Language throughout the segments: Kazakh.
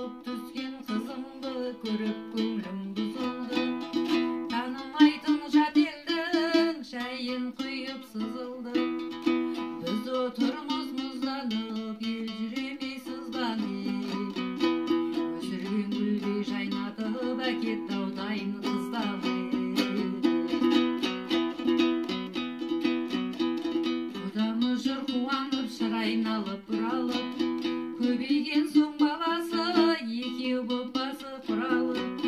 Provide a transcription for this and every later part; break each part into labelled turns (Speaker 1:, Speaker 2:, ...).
Speaker 1: болып түскен қызыңды көріп көңілім бұзылды. Танымайтын жат елдің шайын құйып сызылды. Біз отырмыз мұзданып, ел жүремей сызданып. Өсірген гүлдей жайнатып әкетті аудайын қыздағы. Құдамыз жүр қуанып, шырайын алып бұралып, көбейген соң баласы екеу боп басы құралып.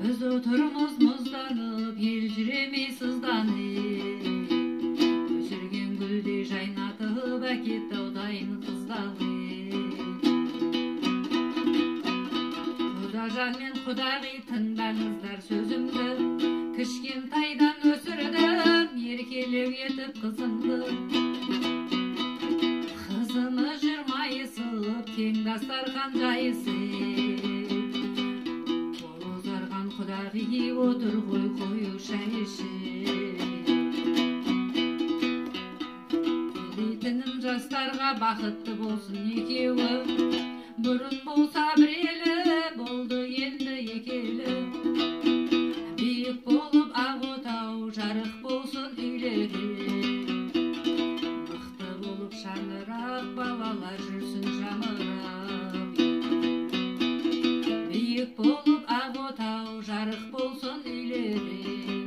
Speaker 1: Біз отырмыз мұзданып, ел жүремей сызданып. Өсірген гүлдей жайнатып әкетті аудайын қыздағы. Құдажан мен құдағи тыңдаңыздар сөзімді, кішкентайдан өсірдім еркелеу етіп қызымды. Қызымыз жүр майысып, кең дастархан жайысып. Қол ұзарған құдағи отыр ғой қою шай ішіп. Тілейтінім жастарға бақытты болсын екеуі. Бұрын болса бір елі, болды енді екелі. Биік болып ақ отау, жарық болсын үйлері. Мықты болып шаңырақ, балалар жүрсін жамырап. Биік болып ақ отау, жарық болсын үйлері.